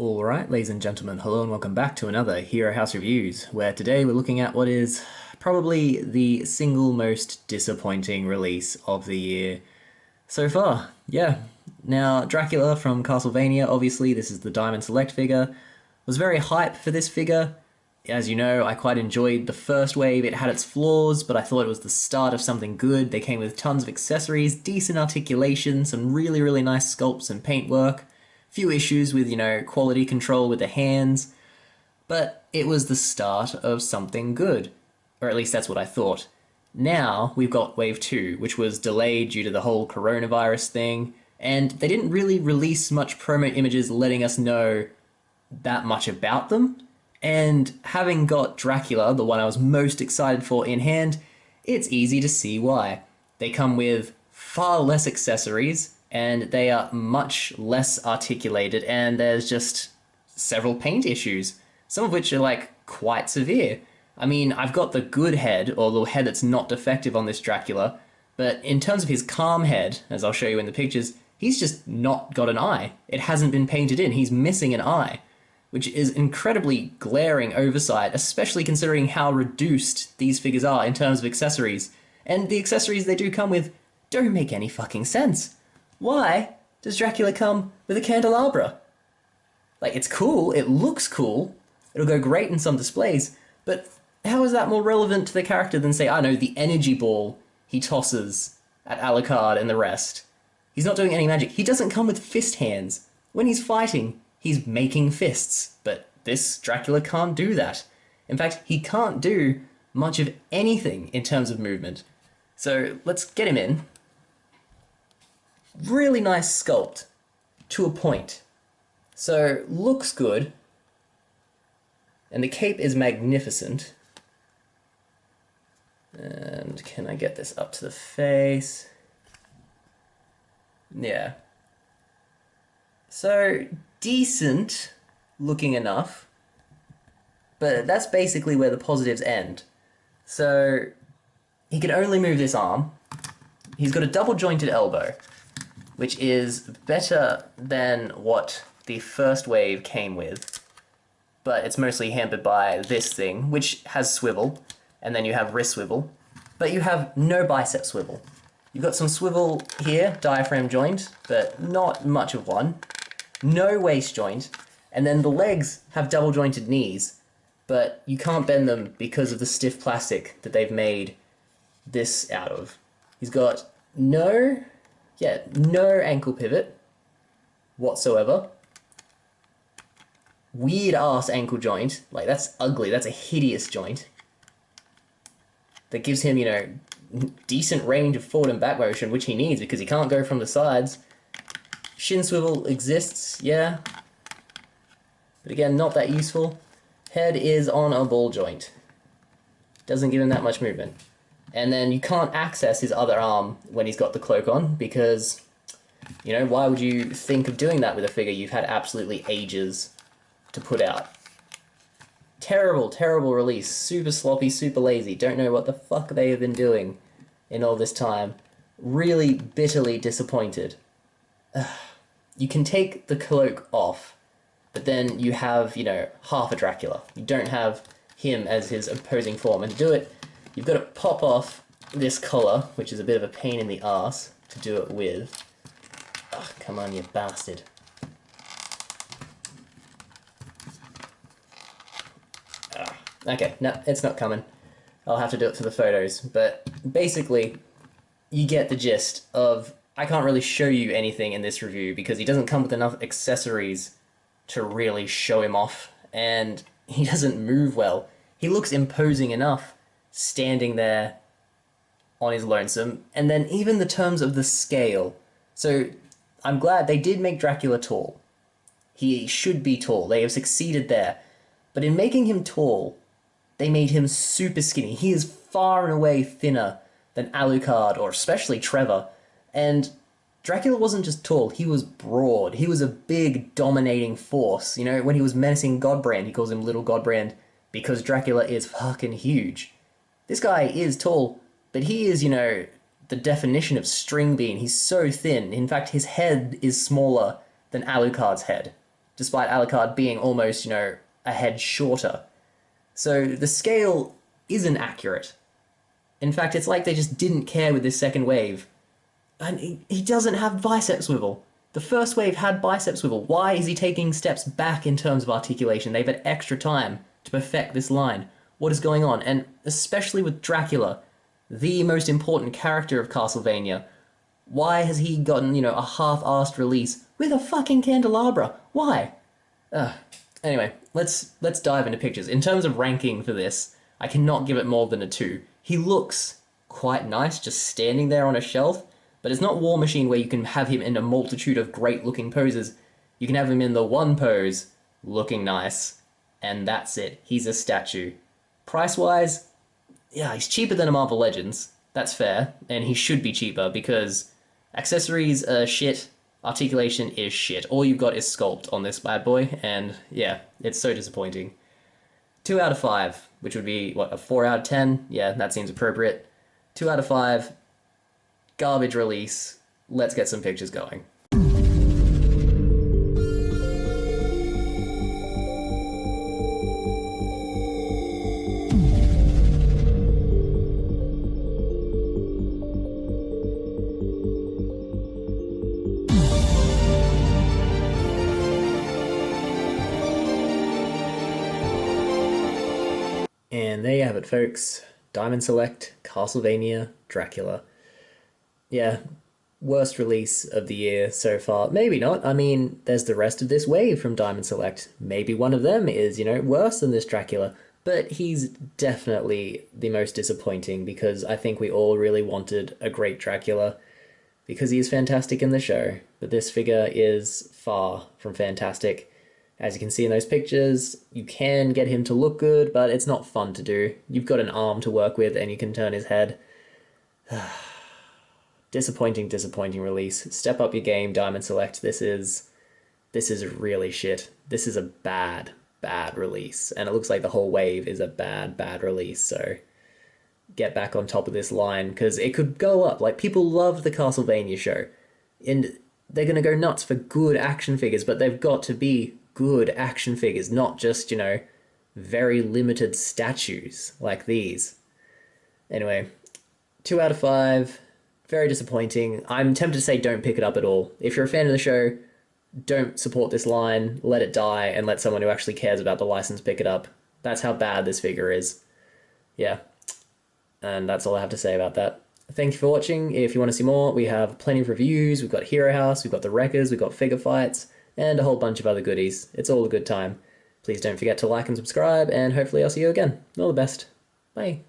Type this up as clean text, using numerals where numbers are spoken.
Alright, ladies and gentlemen, hello and welcome back to another Hero House Reviews, where today we're looking at what is probably the single most disappointing release of the year so far. Yeah. Now, Dracula from Castlevania, obviously, this is the Diamond Select figure, was very hyped for this figure. As you know, I quite enjoyed the first wave. It had its flaws, but I thought it was the start of something good. They came with tons of accessories, decent articulation, some really nice sculpts and paintwork. Few issues with, quality control with the hands, but it was the start of something good. Or at least that's what I thought. Now we've got Wave 2, which was delayed due to the whole coronavirus thing, and they didn't really release much promo images letting us know that much about them. And having got Dracula, the one I was most excited for, in hand, it's easy to see why. They come with far less accessories, and they are much less articulated, and there's just several paint issues, some of which are quite severe. I mean, I've got the good head, or the head that's not defective on this Dracula, but in terms of his calm head, as I'll show you in the pictures, he's just not got an eye. It hasn't been painted in, he's missing an eye, which is incredibly glaring oversight, especially considering how reduced these figures are in terms of accessories. And the accessories they do come with don't make any fucking sense. Why does Dracula come with a candelabra? It's cool, it looks cool, it'll go great in some displays, but how is that more relevant to the character than, say, I don't know, the energy ball he tosses at Alucard and the rest? He's not doing any magic. He doesn't come with fist hands. When he's fighting, he's making fists, but this Dracula can't do that. In fact, he can't do much of anything in terms of movement. So let's get him in. Really nice sculpt, to a point. So, looks good, and the cape is magnificent. And can I get this up to the face? Yeah. So, decent looking enough, but that's basically where the positives end. So, he can only move this arm. He's got a double jointed elbow, which is better than what the first wave came with, but it's mostly hampered by this thing, which has swivel, and then you have wrist swivel, but you have no bicep swivel. You've got some swivel here, diaphragm joint, but not much of one. No waist joint, and then the legs have double jointed knees, but you can't bend them because of the stiff plastic that they've made this out of. He's got no ankle pivot whatsoever. Weird ass ankle joint. That's ugly. That's a hideous joint. That gives him, decent range of forward and back motion, which he needs because he can't go from the sides. Shin swivel exists, yeah. But again, not that useful. Head is on a ball joint. Doesn't give him that much movement. And then you can't access his other arm when he's got the cloak on because, why would you think of doing that with a figure you've had absolutely ages to put out? Terrible release. Super sloppy, super lazy. Don't know what the fuck they have been doing in all this time. Really bitterly disappointed. You can take the cloak off, but then you have, half a Dracula. You don't have him as his opposing form. And to do it, you've got to pop off this collar, which is a bit of a pain in the arse to do it with. Ugh, come on, you bastard. Okay, no, it's not coming. I'll have to do it for the photos. But basically, you get the gist of, I can't really show you anything in this review because he doesn't come with enough accessories to really show him off, and he doesn't move well. He looks imposing enough standing there on his lonesome, and then even the terms of the scale. So I'm glad they did make Dracula tall. He should be tall. They have succeeded there. But in making him tall, they made him super skinny. He is far and away thinner than Alucard, or especially Trevor. And Dracula wasn't just tall, he was broad. He was a big, dominating force. When he was menacing Godbrand, he calls him Little Godbrand because Dracula is fucking huge. This guy is tall, but he is, the definition of string bean. He's so thin. In fact, his head is smaller than Alucard's head. despite Alucard being almost, a head shorter. So the scale isn't accurate. In fact, it's like they just didn't care with this second wave. And he doesn't have bicep swivel. The first wave had bicep swivel. Why is he taking steps back in terms of articulation? They've had extra time to perfect this line. What is going on? And especially with Dracula, the most important character of Castlevania, why has he gotten, a half-assed release with a fucking candelabra? Why? Anyway, let's dive into pictures. In terms of ranking for this, I cannot give it more than a 2. He looks quite nice just standing there on a shelf, but it's not War Machine where you can have him in a multitude of great-looking poses. You can have him in the one pose, looking nice, and that's it. He's a statue. Price-wise, yeah, he's cheaper than a Marvel Legends. That's fair, and he should be cheaper because accessories are shit, articulation is shit. All you've got is Sculpt on this bad boy, and yeah, it's so disappointing. 2 out of 5, which would be, what, a 4 out of 10? Yeah, that seems appropriate. 2 out of 5, garbage release. Let's get some pictures going. And there you have it, folks. Diamond Select, Castlevania Dracula. Yeah, worst release of the year so far. Maybe not. I mean, there's the rest of this wave from Diamond Select. Maybe one of them is, worse than this Dracula. But he's definitely the most disappointing because I think we all really wanted a great Dracula because he is fantastic in the show. But this figure is far from fantastic. As you can see in those pictures, you can get him to look good, but it's not fun to do. You've got an arm to work with and you can turn his head. Disappointing release. Step up your game, Diamond Select. This is really shit. This is a bad release. And it looks like the whole wave is a bad release, so get back on top of this line, because it could go up. Like, people love the Castlevania show, and they're going to go nuts for good action figures, but they've got to be good action figures, not just, very limited statues like these. Anyway, 2 out of 5, very disappointing. I'm tempted to say don't pick it up at all. If you're a fan of the show, don't support this line, let it die, and let someone who actually cares about the license pick it up. That's how bad this figure is. Yeah, and that's all I have to say about that. Thank you for watching. If you want to see more, we have plenty of reviews. We've got Hero House, we've got the Wreckers, we've got figure fights, and a whole bunch of other goodies. It's all a good time. Please don't forget to like and subscribe, and hopefully I'll see you again. All the best. Bye.